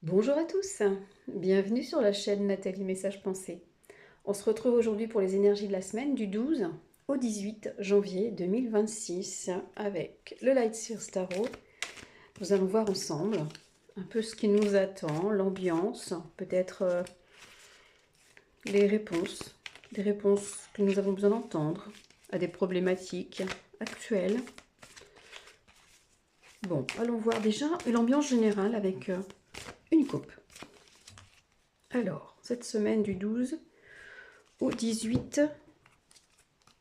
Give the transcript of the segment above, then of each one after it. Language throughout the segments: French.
Bonjour à tous, bienvenue sur la chaîne Nathalie Message Pensée. On se retrouve aujourd'hui pour les énergies de la semaine du 12 au 18 janvier 2026 avec le Light Source Tarot. Nous allons voir ensemble un peu ce qui nous attend, l'ambiance, peut-être les réponses, des réponses que nous avons besoin d'entendre à des problématiques actuelles. Bon, allons voir déjà l'ambiance générale avec une coupe. Alors, cette semaine du 12 au 18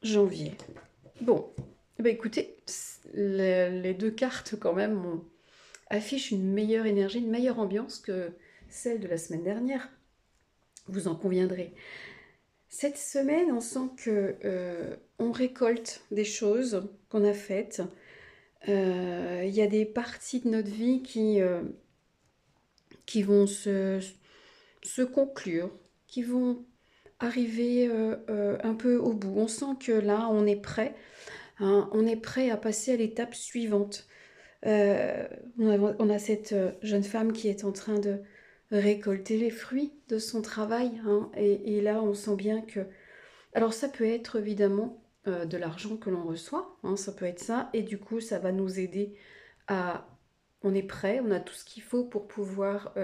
janvier. Bon, eh ben écoutez, les deux cartes quand même affichent une meilleure énergie, une meilleure ambiance que celle de la semaine dernière. Vous en conviendrez. Cette semaine, on sent que on récolte des choses qu'on a faites. Il y a des parties de notre vie qui vont se conclure, qui vont arriver un peu au bout. On sent que là, on est prêt, hein, on est prêt à passer à l'étape suivante. On a cette jeune femme qui est en train de récolter les fruits de son travail, hein, et là, on sent bien que... Alors, ça peut être évidemment de l'argent que l'on reçoit, hein, ça peut être ça, et du coup, ça va nous aider à... On est prêt, on a tout ce qu'il faut pour pouvoir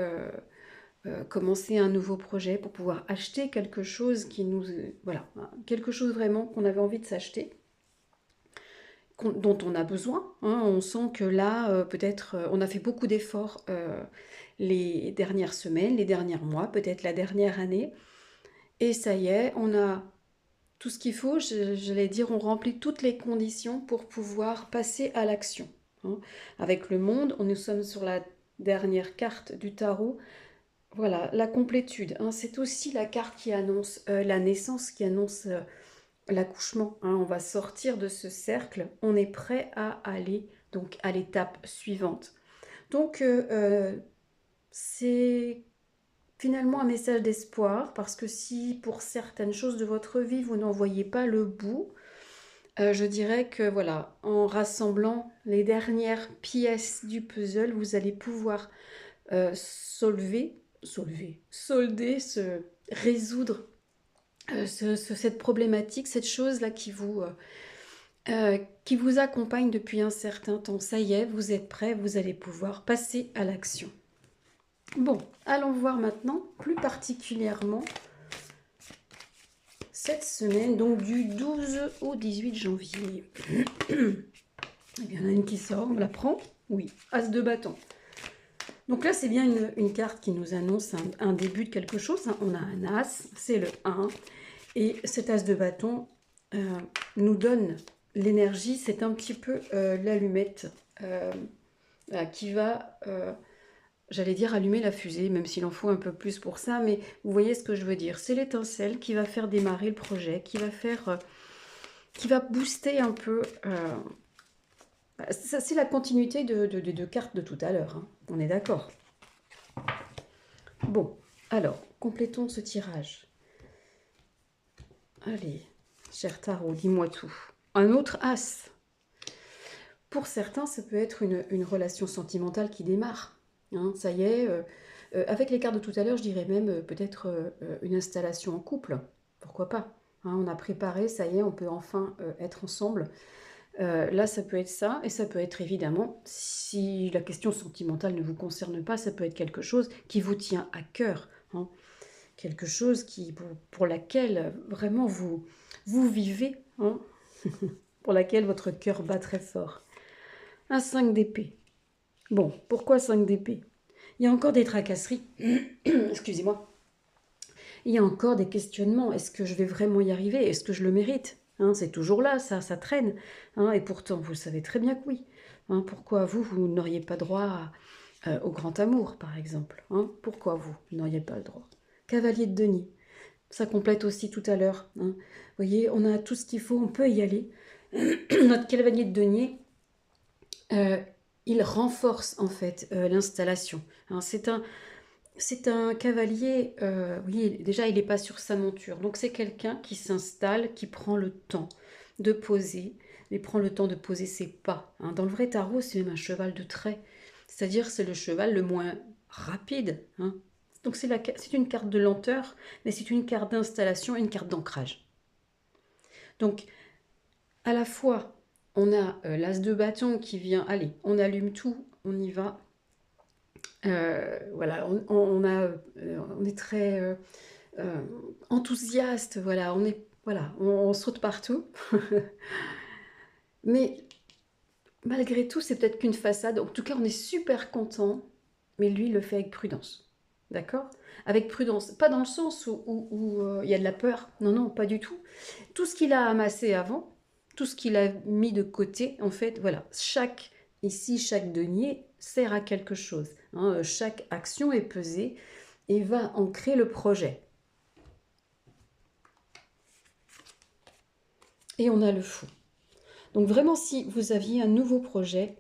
commencer un nouveau projet, pour pouvoir acheter quelque chose qui nous... voilà, hein, quelque chose vraiment qu'on avait envie de s'acheter, dont on a besoin, hein. On sent que là, peut-être, on a fait beaucoup d'efforts les dernières semaines, les derniers mois, peut-être la dernière année, et ça y est, on a tout ce qu'il faut, j'allais dire, on remplit toutes les conditions pour pouvoir passer à l'action, hein. Avec le monde, nous sommes sur la dernière carte du tarot. Voilà, la complétude, hein, c'est aussi la carte qui annonce la naissance, qui annonce l'accouchement, hein. On va sortir de ce cercle, on est prêt à aller donc à l'étape suivante. Donc c'est finalement un message d'espoir, parce que si pour certaines choses de votre vie vous n'en voyez pas le bout, je dirais que voilà, en rassemblant les dernières pièces du puzzle, vous allez pouvoir solder, résoudre cette problématique, cette chose-là qui vous accompagne depuis un certain temps. Ça y est, vous êtes prêts, vous allez pouvoir passer à l'action. Bon, allons voir maintenant plus particulièrement cette semaine, donc du 12 au 18 janvier. Il y en a une qui sort, on la prend. Oui, As de bâton. Donc là, c'est bien une carte qui nous annonce un début de quelque chose, hein. On a un As, c'est le 1. Et cet As de bâton nous donne l'énergie, c'est un petit peu l'allumette qui va, j'allais dire, allumer la fusée, même s'il en faut un peu plus pour ça, mais vous voyez ce que je veux dire. C'est l'étincelle qui va faire démarrer le projet, qui va booster un peu... ça, c'est la continuité des deux cartes de tout à l'heure, hein. On est d'accord. Bon, alors, complétons ce tirage. Allez, cher tarot, dis-moi tout. Un autre As. Pour certains, ça peut être une relation sentimentale qui démarre, hein. Ça y est, avec les cartes de tout à l'heure, je dirais même peut-être une installation en couple. Pourquoi pas, hein. On a préparé, ça y est, on peut enfin être ensemble. Là, ça peut être ça, et ça peut être évidemment, si la question sentimentale ne vous concerne pas, ça peut être quelque chose qui vous tient à cœur, hein. Quelque chose pour laquelle vraiment vous vivez, hein. Pour laquelle votre cœur bat très fort. Un 5 d'épée. Bon, pourquoi 5 d'épée? Il y a encore des tracasseries. Excusez-moi. Il y a encore des questionnements. Est-ce que je vais vraiment y arriver? Est-ce que je le mérite, hein? C'est toujours là, ça traîne, hein. Et pourtant, vous savez très bien que oui, hein. Pourquoi vous n'auriez pas droit au grand amour, par exemple, hein? Pourquoi vous n'auriez pas le droit? Cavalier de denier. Ça complète aussi tout à l'heure, hein. Vous voyez, on a tout ce qu'il faut, on peut y aller. Notre cavalier de denier, il renforce en fait l'installation, hein. C'est un cavalier, oui, déjà il n'est pas sur sa monture, donc c'est quelqu'un qui s'installe, qui prend le temps de poser, il prend le temps de poser ses pas, hein. Dans le vrai tarot, c'est même un cheval de trait, c'est-à-dire c'est le cheval le moins rapide, hein. Donc c'est une carte de lenteur, mais c'est une carte d'installation et une carte d'ancrage. Donc à la fois, on a l'as de bâton qui vient, allez, on allume tout, on y va. Voilà, on est très enthousiaste, voilà, on saute partout. Mais malgré tout, c'est peut-être qu'une façade. En tout cas, on est super content, mais lui, il le fait avec prudence. D'accord? Avec prudence. Pas dans le sens où il y a de la peur. Non, non, pas du tout. Tout ce qu'il a amassé avant, tout ce qu'il a mis de côté, en fait, voilà. Chaque denier sert à quelque chose, hein. Chaque action est pesée et va ancrer le projet. Et on a le fou. Donc vraiment, si vous aviez un nouveau projet,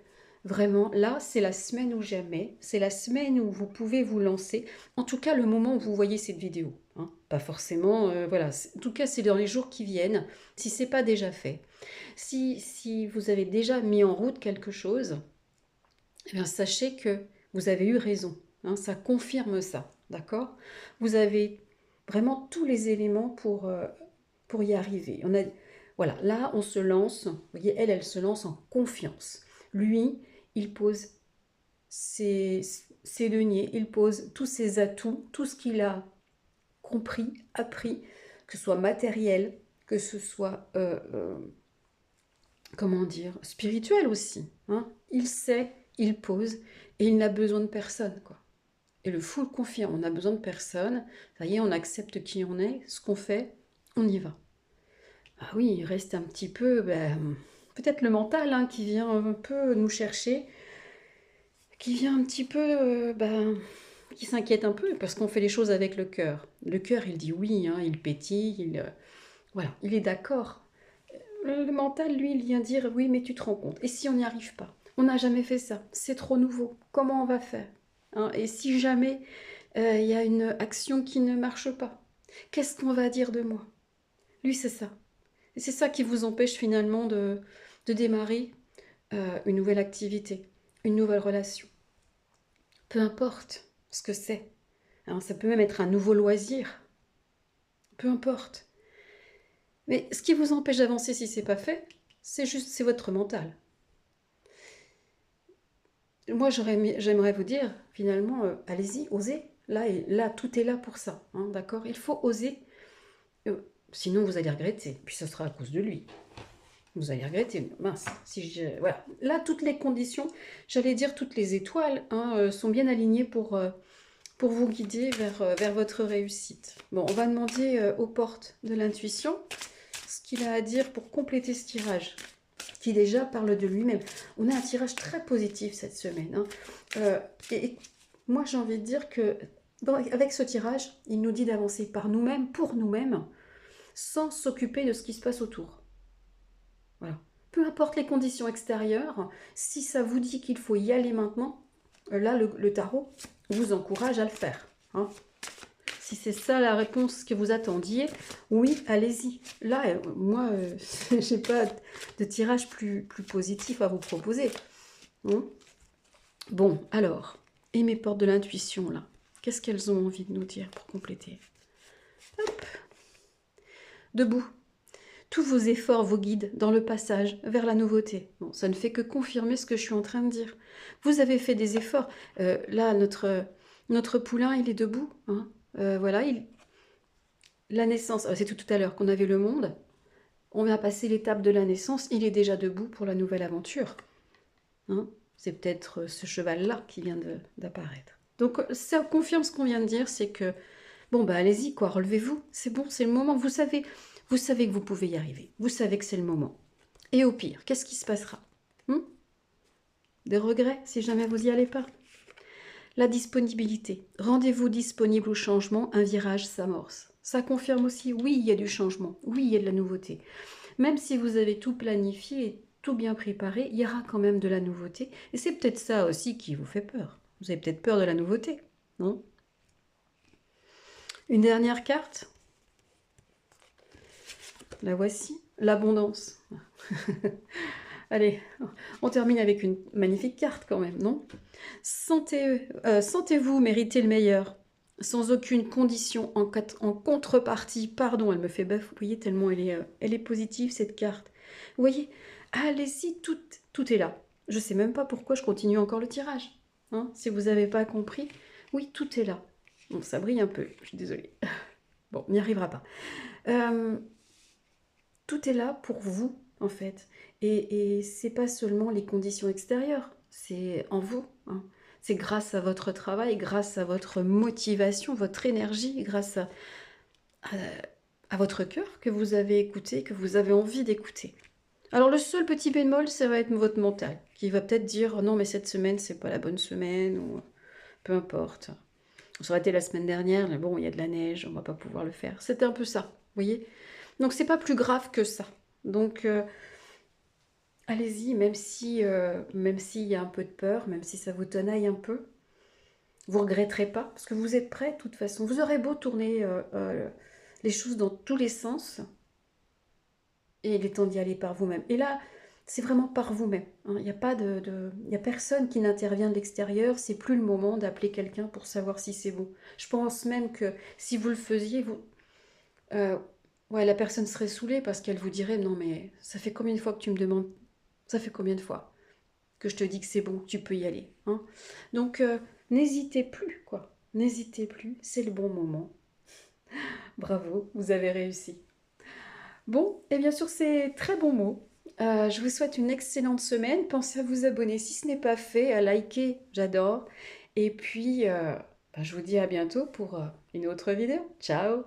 vraiment, là, c'est la semaine ou jamais. C'est la semaine où vous pouvez vous lancer. En tout cas, le moment où vous voyez cette vidéo, hein. Pas forcément, voilà. En tout cas, c'est dans les jours qui viennent, si ce n'est pas déjà fait. Si vous avez déjà mis en route quelque chose, eh bien, sachez que vous avez eu raison, hein. Ça confirme ça, d'accord? Vous avez vraiment tous les éléments pour y arriver. Voilà, là, on se lance. Vous voyez, elle se lance en confiance. Lui, il pose ses deniers, il pose tous ses atouts, tout ce qu'il a compris, appris, que ce soit matériel, que ce soit, comment dire, spirituel aussi, hein. Il sait, il pose, et il n'a besoin de personne, quoi. Et le fou le confirme, on n'a besoin de personne. Ça y est, on accepte qui on est, ce qu'on fait, on y va. Ah oui, il reste un petit peu, peut-être le mental, hein, qui vient un peu nous chercher, qui vient un petit peu, qui s'inquiète un peu, parce qu'on fait les choses avec le cœur. Le cœur, il dit oui, hein, il pétille, voilà, il est d'accord. Le mental, lui, il vient dire oui, mais tu te rends compte. Et si on n'y arrive pas? On n'a jamais fait ça, c'est trop nouveau. Comment on va faire, hein? Et si jamais il y a une action qui ne marche pas, qu'est-ce qu'on va dire de moi? Lui, c'est ça. Et c'est ça qui vous empêche finalement de démarrer une nouvelle activité, une nouvelle relation. Peu importe ce que c'est, hein, ça peut même être un nouveau loisir. Peu importe. Mais ce qui vous empêche d'avancer si c'est pas fait, c'est votre mental. Moi, j'aimerais vous dire, finalement, allez-y, osez. Là, tout est là pour ça, hein, d'accord? Il faut oser. Sinon, vous allez regretter. Puis ce sera à cause de lui. Vous allez regretter. Mince. Voilà. Là, toutes les conditions, j'allais dire toutes les étoiles, hein, sont bien alignées pour vous guider vers votre réussite. Bon, on va demander aux portes de l'intuition ce qu'il a à dire pour compléter ce tirage, qui déjà parle de lui-même. On a un tirage très positif cette semaine, hein. Et moi, j'ai envie de dire que avec ce tirage, il nous dit d'avancer par nous-mêmes, pour nous-mêmes, sans s'occuper de ce qui se passe autour. Voilà. Peu importe les conditions extérieures, si ça vous dit qu'il faut y aller maintenant, là, le tarot vous encourage à le faire, hein. Si c'est ça la réponse que vous attendiez, oui, allez-y. Là, moi, j'ai pas de tirage plus positif à vous proposer, hein. Bon, alors, et mes portes de l'intuition, là, qu'est-ce qu'elles ont envie de nous dire pour compléter? Hop. Debout. Tous vos efforts vous guident dans le passage vers la nouveauté. Bon, ça ne fait que confirmer ce que je suis en train de dire. Vous avez fait des efforts. Là, notre poulain, il est debout, hein. Voilà, la naissance, c'est tout à l'heure qu'on avait le monde. On va passer l'étape de la naissance, il est déjà debout pour la nouvelle aventure, hein. C'est peut-être ce cheval-là qui vient d'apparaître. Donc ça confirme ce qu'on vient de dire, c'est que, bon, allez-y, quoi, relevez-vous, c'est bon, c'est le moment, vous savez que vous pouvez y arriver, vous savez que c'est le moment. Et au pire, qu'est-ce qui se passera? Des regrets si jamais vous n'y allez pas? La disponibilité. Rendez-vous disponible au changement, un virage s'amorce. Ça confirme aussi, oui, il y a du changement, oui, il y a de la nouveauté. Même si vous avez tout planifié et tout bien préparé, il y aura quand même de la nouveauté. Et c'est peut-être ça aussi qui vous fait peur. Vous avez peut-être peur de la nouveauté, non? Une dernière carte. La voici, l'abondance. Allez, on termine avec une magnifique carte quand même, non? Sentez-vous mériter le meilleur, sans aucune condition en contrepartie. Pardon, elle me fait bœuf, vous voyez, tellement elle est positive cette carte. Vous voyez, allez-y, tout est là. Je ne sais même pas pourquoi je continue encore le tirage. Hein, si vous n'avez pas compris, oui, tout est là. Bon, ça brille un peu, je suis désolée. Bon, on n'y arrivera pas. Euh, Tout est là pour vous, en fait. Et c'est pas seulement les conditions extérieures, c'est en vous. Hein. C'est grâce à votre travail, grâce à votre motivation, votre énergie, grâce à, à votre cœur que vous avez écouté, que vous avez envie d'écouter. Alors le seul petit bémol, ça va être votre mental, qui va peut-être dire oh non mais cette semaine c'est pas la bonne semaine ou peu importe. Ça aurait été la semaine dernière, mais bon il y a de la neige, on va pas pouvoir le faire. C'était un peu ça, vous voyez. Donc c'est pas plus grave que ça. Donc allez-y, même s'il y a un peu de peur, même si ça vous tenaille un peu, vous regretterez pas, parce que vous êtes prêt de toute façon. Vous aurez beau tourner les choses dans tous les sens, et il est temps d'y aller par vous-même. Et là, c'est vraiment par vous-même. Hein. Il n'y a pas il y a personne qui n'intervient de l'extérieur. C'est plus le moment d'appeler quelqu'un pour savoir si c'est bon. Je pense même que si vous le faisiez, euh, ouais, la personne serait saoulée parce qu'elle vous dirait non mais ça fait combien de fois que tu me demandes, ça fait combien de fois que je te dis que c'est bon, que tu peux y aller. Hein. Donc n'hésitez plus quoi, n'hésitez plus, c'est le bon moment. Bravo, vous avez réussi. Bon, et bien sûr ces très bons mots. Je vous souhaite une excellente semaine. Pensez à vous abonner si ce n'est pas fait, à liker, j'adore. Et puis, je vous dis à bientôt pour une autre vidéo. Ciao!